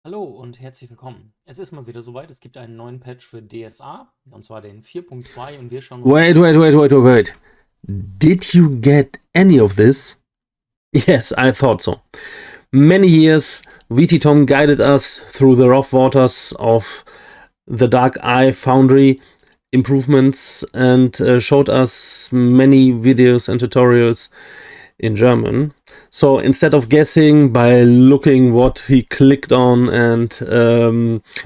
Hallo und herzlich willkommen. Es ist mal wieder soweit, es gibt einen neuen Patch für DSA, und zwar den 4.2 und wir schauen uns... Wait. Did you get any of this? Yes, I thought so. Many years, VTT guided us through the rough waters of the Dark Eye Foundry improvements and showed us many videos and tutorials in German. So instead of guessing by looking what he clicked on and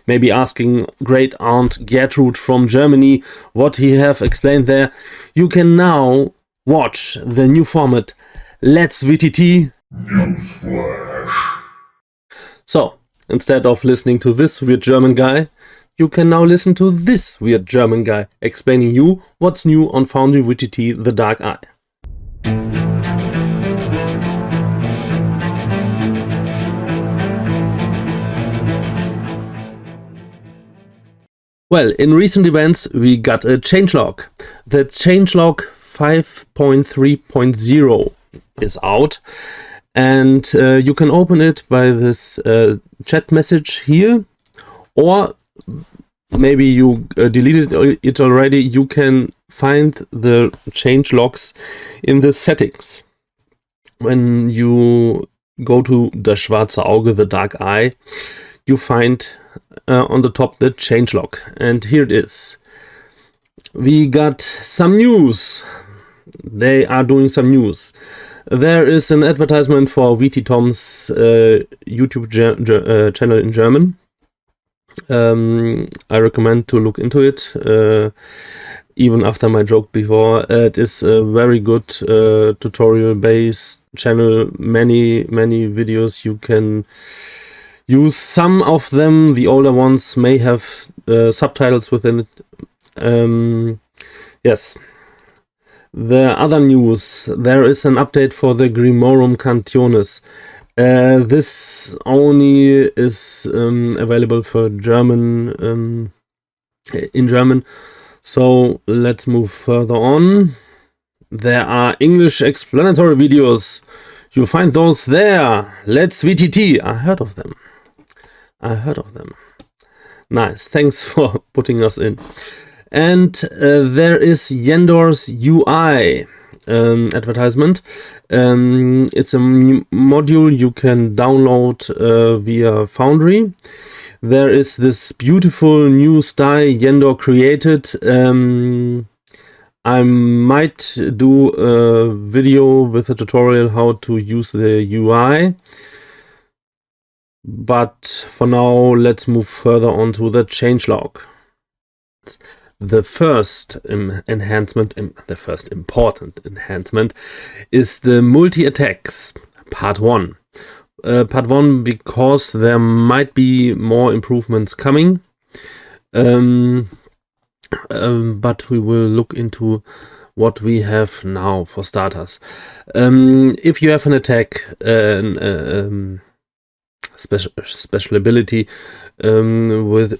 maybe asking great aunt Gertrude from Germany what he have explained there, you can now watch the new format Let's VTT Newsflash. So instead of listening to this weird German guy, you can now listen to this weird German guy explaining you what's new on FoundryVTT The Dark Eye. Well, in recent events, we got a changelog. The changelog 5.3.0 is out, and you can open it by this chat message here, or maybe you deleted it already. You can find the changelogs in the settings. When you go to Das Schwarze Auge, the Dark Eye, you find on the top the changelog, and here it is. We got some news. They are doing some news. There is an advertisement for VTT's YouTube channel in German. I recommend to look into it, even after my joke before. It is a very good tutorial-based channel. Many videos you can use. Some of them, the older ones, may have subtitles within it. Yes. The other news, there is an update for the Grimorum Cantiones. This only is available for German, in German. So let's move further on. There are English explanatory videos. You find those there. Let's VTT. I heard of them. Nice. Thanks for putting us in. And there is Yendor's UI advertisement. It's a module you can download via Foundry. There is this beautiful new style Yendor created. I might do a video with a tutorial how to use the UI. But for now, let's move further on to the changelog. The first enhancement, the first important enhancement, is the multi-attacks, part 1. Part 1 because there might be more improvements coming. But we will look into what we have now for starters. If you have an attack, special ability with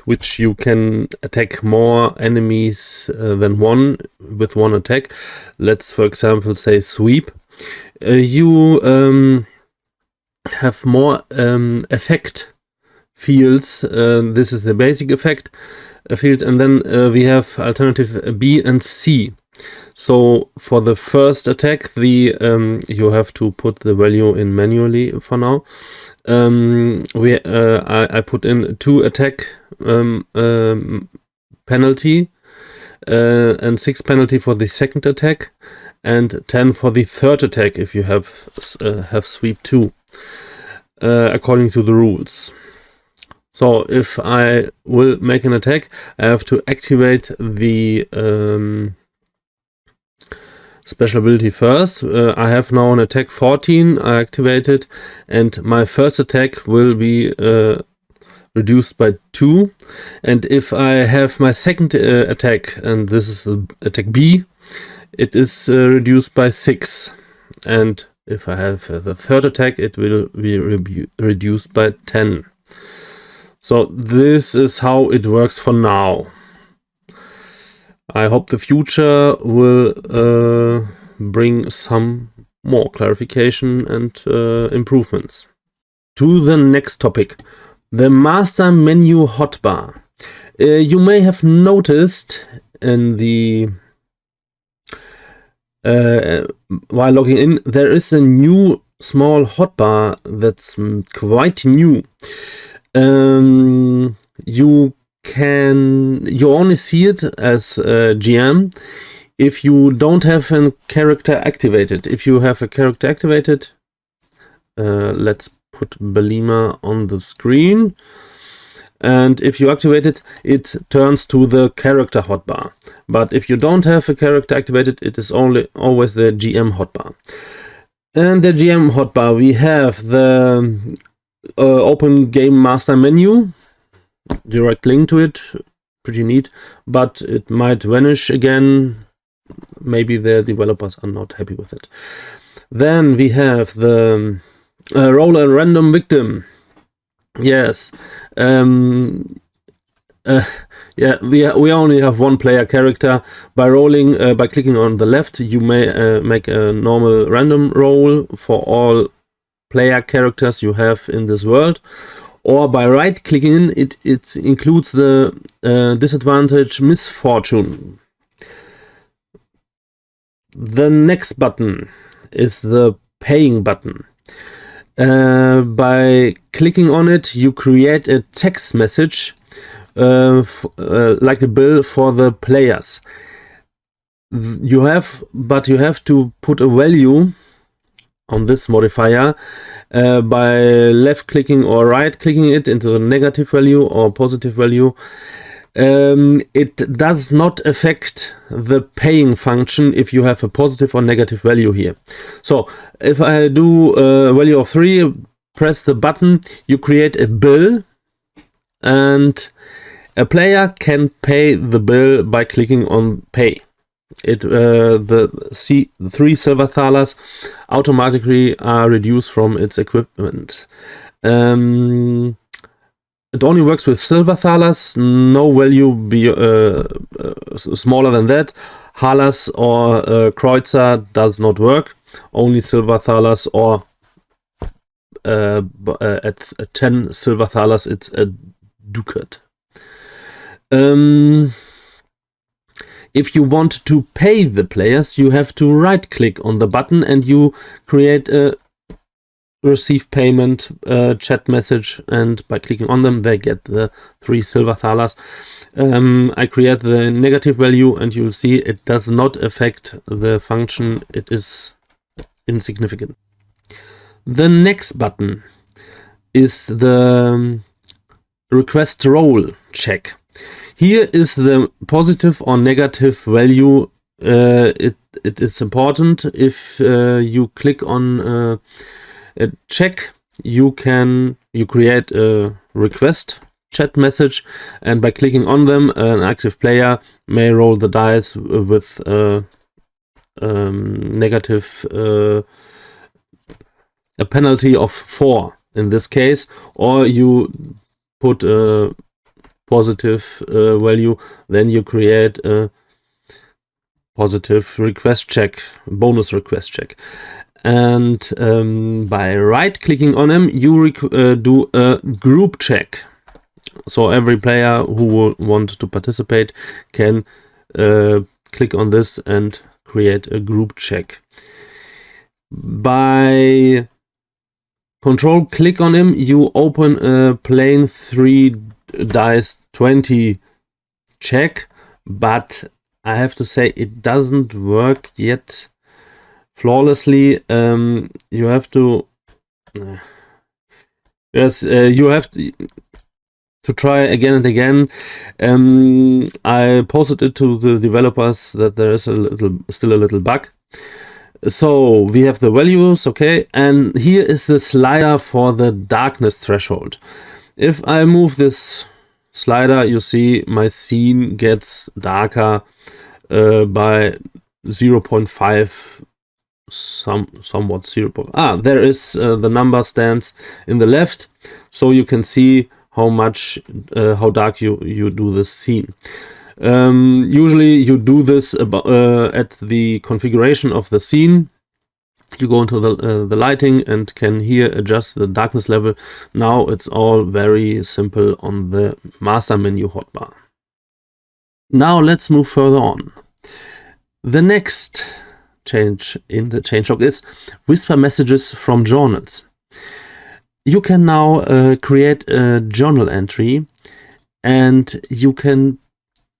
which you can attack more enemies than one with one attack. Let's, for example, say sweep. You have more effect fields. This is the basic effect field, and then we have alternative B and C. So for the first attack, you have to put the value in manually for now. I put in 2 attack penalty and 6 penalty for the second attack, and 10 for the third attack if you have sweep 2, according to the rules. So if I will make an attack, I have to activate the special ability first. I have now an attack 14, I activate it, and my first attack will be reduced by 2. And if I have my second attack, and this is attack B, it is reduced by 6. And if I have the third attack, it will be reduced by 10. So this is how it works for now. I hope the future will bring some more clarification and improvements. to the next topic, the master menu hotbar. You may have noticed in the while logging in, there is a new small hotbar that's quite new. You only see it as GM if you don't have a character activated. If you have a character activated, let's put Belima on the screen. And if you activate it, it turns to the character hotbar. But if you don't have a character activated, it is always the GM hotbar. And the GM hotbar, we have the open game master menu, direct link to it, pretty neat, but it might vanish again. Maybe the developers are not happy with it. Then we have the roll a random victim. Yes. Yeah, we only have one player character. By rolling, by clicking on the left, you may make a normal random roll for all player characters you have in this world. Or by right clicking in, it includes the disadvantage misfortune. The next button is the paying button. By clicking on it, you create a text message like a bill for the players. You have to put a value on this modifier by left clicking or right clicking it into the negative value or positive value. It does not affect the paying function if you have a positive or negative value here. So if I do a value of 3, press the button, you create a bill, and a player can pay the bill by clicking on pay. The 3 silver thalers automatically are reduced from its equipment. It only works with silver thalers, no value smaller than that. Halas or Kreuzer does not work, only silver thalers, or at 10 silver thalers it's a ducat. If you want to pay the players, you have to right click on the button and you create a receive payment chat message, and by clicking on them they get the 3 silver thalers. I create the negative value and you'll see it does not affect the function, it is insignificant. The next button is the request roll check. Here is the positive or negative value. It is important. If you click on a check, you create a request chat message, and by clicking on them, an active player may roll the dice with negative a penalty of 4 in this case, or you put a positive value, then you create a positive request check, bonus request check. And by right clicking on them, you do a group check. So every player who will want to participate can click on this and create a group check. By control click on him, you open a plain 3 dice 20 check, but I have to say it doesn't work yet flawlessly. You have to you have to try again and again. I posted it to the developers that there is still a little bug. So we have the values, okay, and here is the slider for the darkness threshold. If I move this slider, you see my scene gets darker by 0.5, somewhat 0. There is the number stands in the left, so you can see how much how dark you do this scene. Usually you do this at the configuration of the scene. You go into the lighting and can here adjust the darkness level. Now it's all very simple on the master menu hotbar. Now let's move further on. The next change in the changelog is whisper messages from journals. You can now create a journal entry, and you can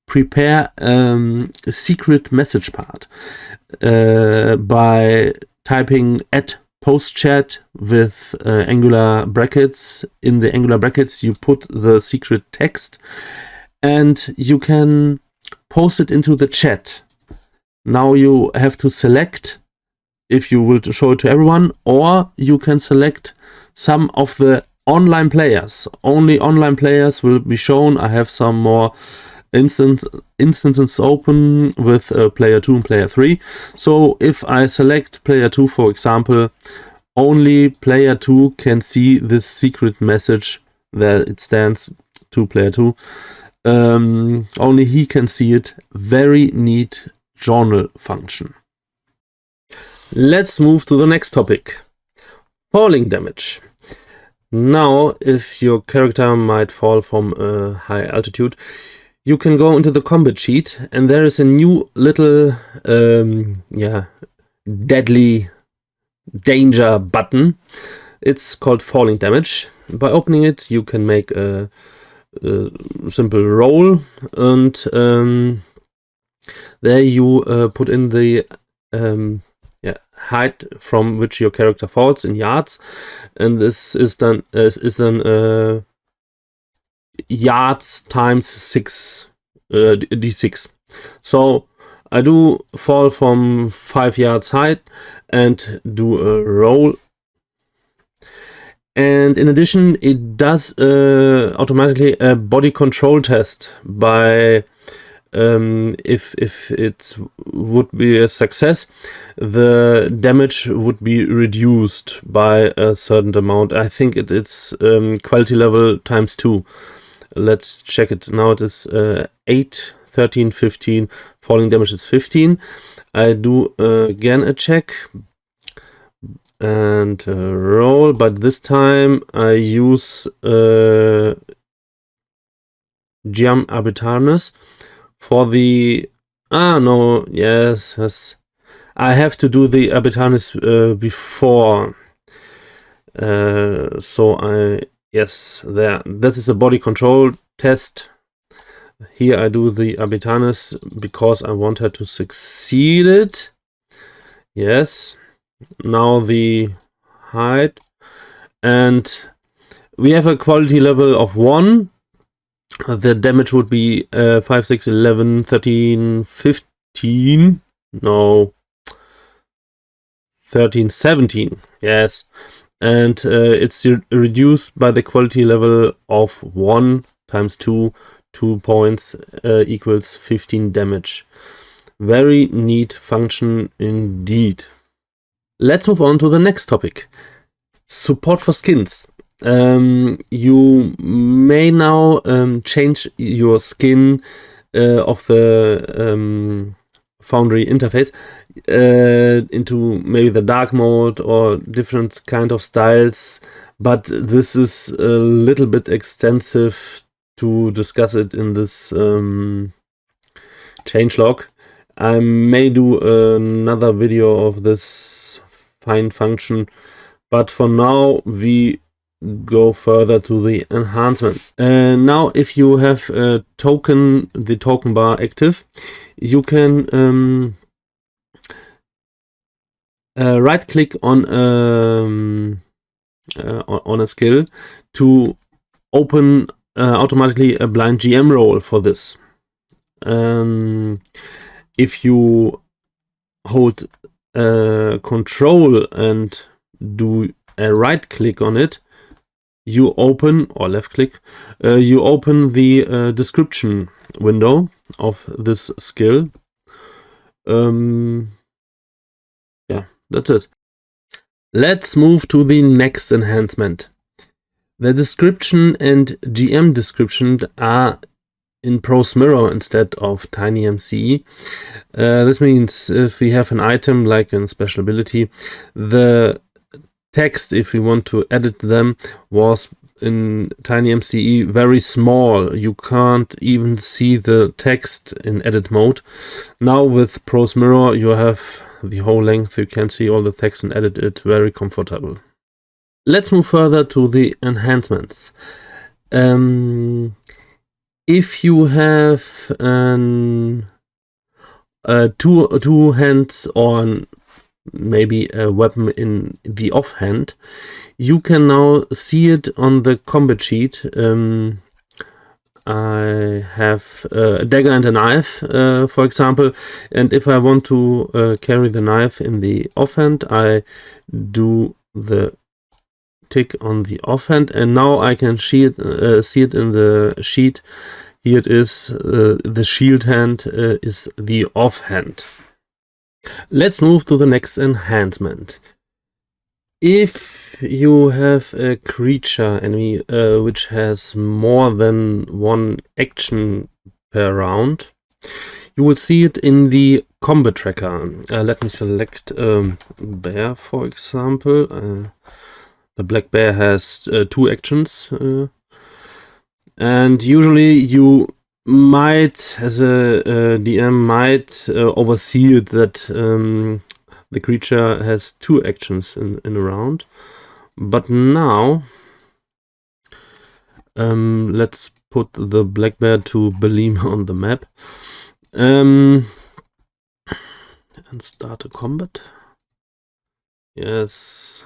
prepare a secret message part by typing @postchat with angular brackets. In the angular brackets, you put the secret text, and you can post it into the chat. Now you have to select if you will show it to everyone, or you can select some of the online players. Only online players will be shown. I have some more instances open with player 2 and player 3. So if I select player 2, for example, only player 2 can see this secret message. There it stands to player 2. Only he can see it. Very neat journal function. Let's move to the next topic. Falling damage. Now, if your character might fall from a high altitude, you can go into the combat sheet, and there is a new little deadly danger button. It's called falling damage. By opening it, you can make a simple roll, and there you put in the height from which your character falls in yards, and this is then yards times 6 d6. So I do fall from 5 yards height and do a roll. And in addition, it does automatically a body control test by if it would be a success, the damage would be reduced by a certain amount. I think it's quality level times 2. Let's check it. Now it is 8, 13, 15. Falling damage is 15. I do again a check and roll, but this time I use Geom arbitrariness for the yes, I have to do the arbitrariness before, so this is a body control test. Here I do the arbitrariness because I want her to succeed it. Yes, now the height, and we have a quality level of 1. The damage would be 5, 6, 11, 13, 15. No. 13, 17. Yes. And it's reduced by the quality level of 1 times 2. 2 points equals 15 damage. Very neat function indeed. Let's move on to the next topic. Support for skins. You may now change your skin of the Foundry interface into maybe the dark mode or different kind of styles, but this is a little bit extensive to discuss it in this changelog. I may do another video of this fine function, but for now we go further to the enhancements. Now if you have the token bar active, you can right click on a skill to open automatically a blind GM role for this. If you hold control and do a right click on it, you open, or left click, you open the description window of this skill. Yeah, that's it. Let's move to the next enhancement. The description and GM description are in Prose Mirror instead of TinyMCE. This means if we have an item like a special ability, the text, if we want to edit them, was in TinyMCE very small. You can't even see the text in edit mode. Now with Prose Mirror, you have the whole length. You can see all the text and edit it very comfortable. Let's move further to the enhancements. If you have two hands or maybe a weapon in the offhand, you can now see it on the combat sheet. I have a dagger and a knife, for example, and if I want to carry the knife in the offhand, I do the tick on the offhand, and now I can see it in the sheet. Here it is, the shield hand is the offhand. Let's move to the next enhancement. If you have a creature enemy which has more than one action per round, you will see it in the combat tracker. Let me select bear, for example. The black bear has 2 actions, and usually you might, as a DM, might oversee it that the creature has 2 actions in a round. But now, let's put the black bear to Belim on the map, and start a combat. Yes.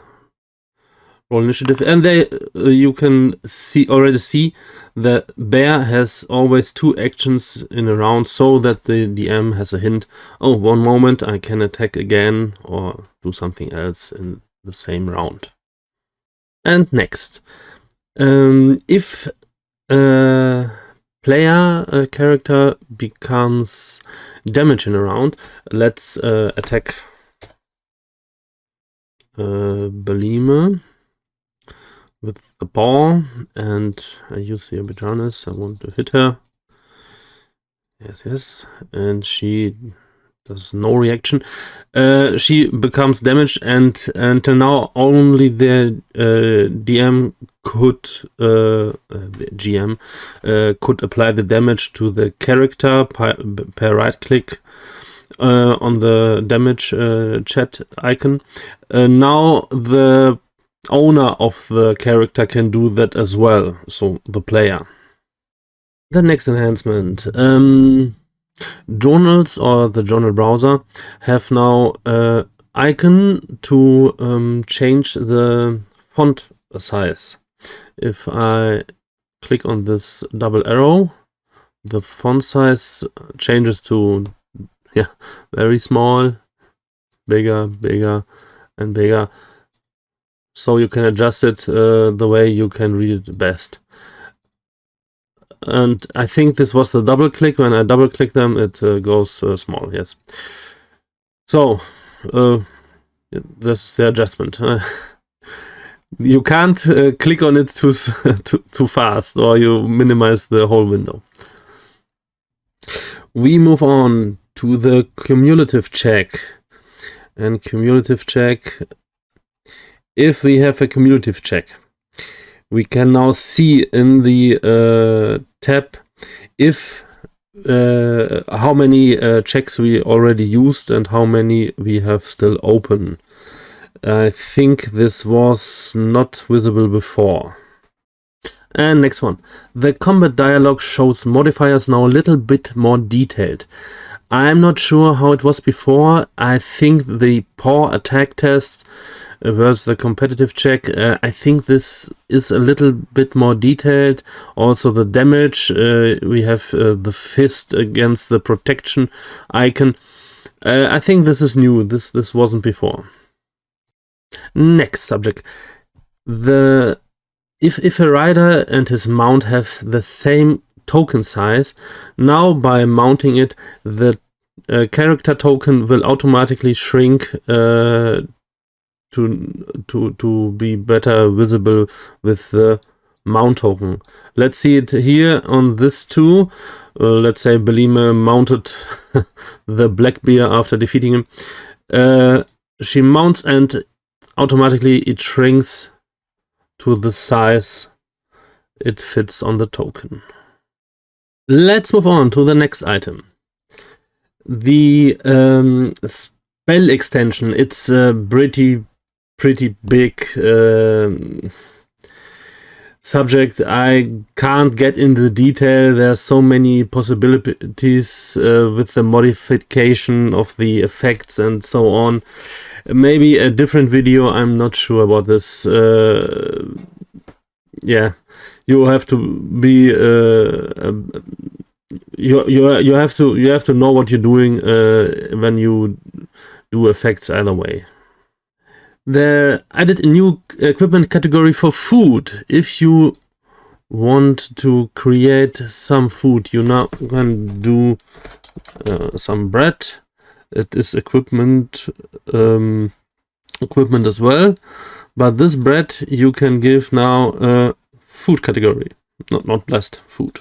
Roll initiative, and you can already see the bear has always 2 actions in a round, so that the DM has a hint. Oh, one moment, I can attack again or do something else in the same round. And next, if a player character becomes damaged in a round, let's attack Belima with the ball, and I use the Arbitranis. I want to hit her. Yes, and she does no reaction. She becomes damaged, and until now only the DM could, the GM could apply the damage to the character per right click on the damage chat icon. Now the owner of the character can do that as well, so the player. The next enhancement, journals or the journal browser have now an icon to change the font size. If I click on this double arrow, the font size changes to very small, bigger, bigger, and bigger. So you can adjust it the way you can read it best. And I think this was the double click. When I double click them, it goes small, yes. So, this is the adjustment. You can't click on it too fast, or you minimize the whole window. We move on to the cumulative check. And cumulative check, if we have a cumulative check, we can now see in the tab if how many checks we already used and how many we have still open. I think this was not visible before. And next one. The combat dialog shows modifiers now a little bit more detailed. I'm not sure how it was before. I think the paw attack test versus the competitive check, I think this is a little bit more detailed. Also the damage, we have the fist against the protection icon. I think this is new. This wasn't before. Next subject. If a rider and his mount have the same token size, now by mounting it, the character token will automatically shrink to be better visible with the mount token. Let's see it here on this too. Let's say Belime mounted the black bear after defeating him. She mounts and automatically it shrinks to the size it fits on the token. Let's move on to the next item. The spell extension. It's a pretty big subject. I can't get into the detail. There's so many possibilities with the modification of the effects and so on. Maybe a different video. I'm not sure about this. Yeah, you have to be you have to know what you're doing when you do effects either way. There, I added a new equipment category for food. If you want to create some food, you now can do some bread. It is equipment as well, but this bread you can give now a food category, not blessed food,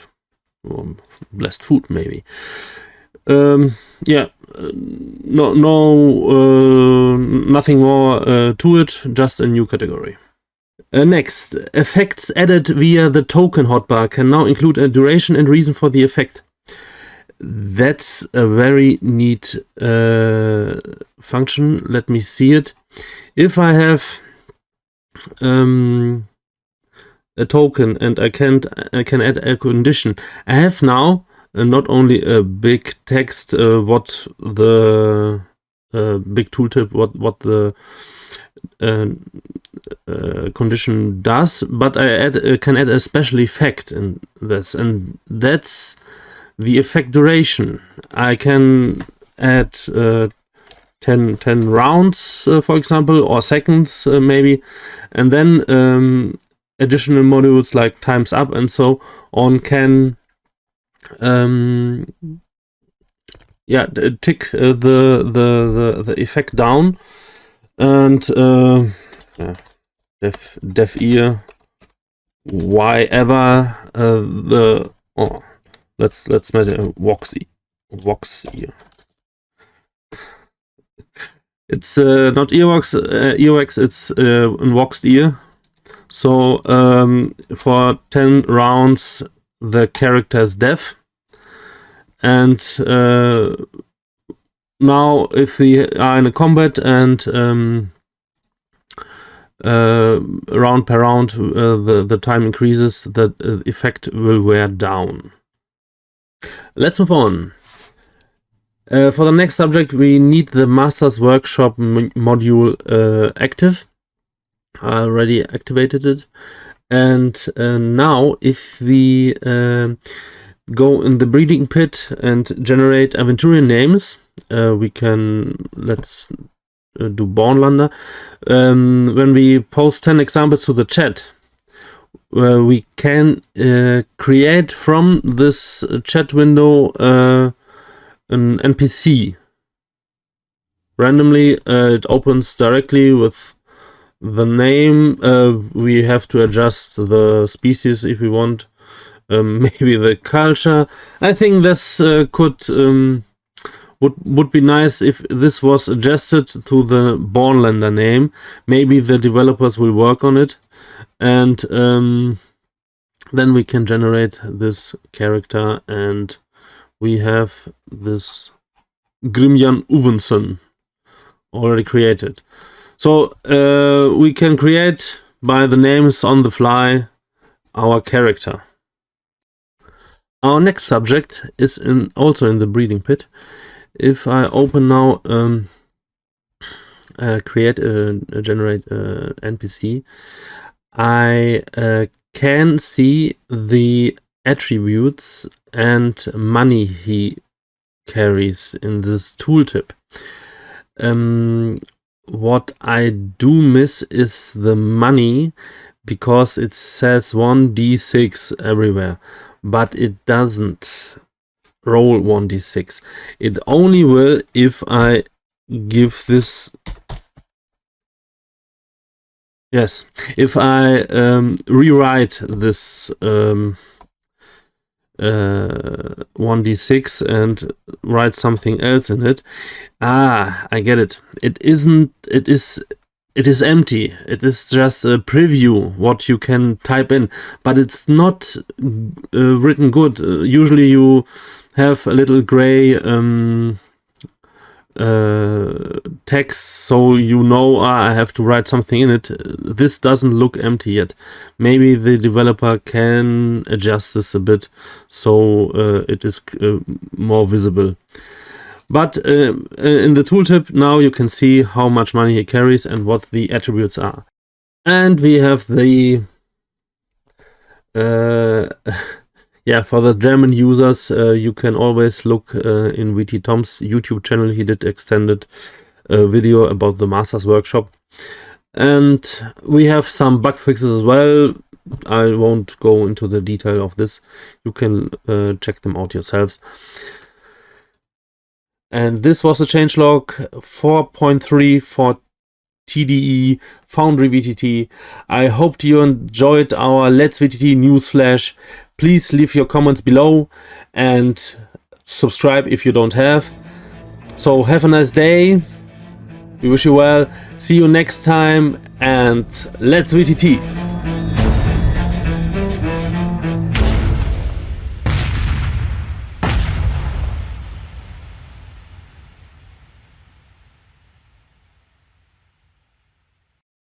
or blessed food maybe. Yeah, nothing more to it, just a new category. Next, effects added via the token hotbar can now include a duration and reason for the effect. That's a very neat function. Let me see it. If I have a token and I can add a condition, I have now not only a big text, what the big tooltip, what the condition does, but I can add a special effect in this, and that's the effect duration. I can add 10 rounds, for example, or seconds maybe, and then additional modules like times up and so on can tick the effect down, and deaf ear, why ever let's make a vox ear. It's not earwax, it's a voxed ear. So for 10 rounds the character is deaf, and now if we are in a combat and round per round the time increases, the effect will wear down. Let's move on. For the next subject we need the Master's Workshop module active. I already activated it, and now if we go in the breeding pit and generate Aventurian names, we can, let's do Bornlander. When we post 10 examples to the chat, we can create from this chat window an NPC. Randomly it opens directly with the name. We have to adjust the species if we want, maybe the culture. I think this would be nice if this was adjusted to the Bornlander name. Maybe the developers will work on it, and then we can generate this character, and we have this Grimjan Uvensen already created. So we can create by the names on the fly our character. Our next subject is also in the breeding pit. If I open now, generate NPC, I can see the attributes and money he carries in this tooltip. What I do miss is the money, because it says 1d6 everywhere, but it doesn't roll 1d6. It only will if I give this Yes, if I rewrite this 1d6 and write something else in it, I get it. It is empty. It is just a preview what you can type in, but it's not written good. Usually you have a little gray text, so you know I have to write something in it. This doesn't look empty yet. Maybe the developer can adjust this a bit so it is more visible. But in the tooltip now you can see how much money he carries and what the attributes are. And we have the yeah, for the German users, you can always look in VT Tom's YouTube channel. He did extended video about the Masters Workshop. And we have some bug fixes as well. I won't go into the detail of this. You can check them out yourselves. And this was the changelog 4.3 for TDE FoundryVTT. I hope you enjoyed our Let's VTT newsflash. Please leave your comments below and subscribe if you don't have. So have a nice day. We wish you well. See you next time and let's VTT.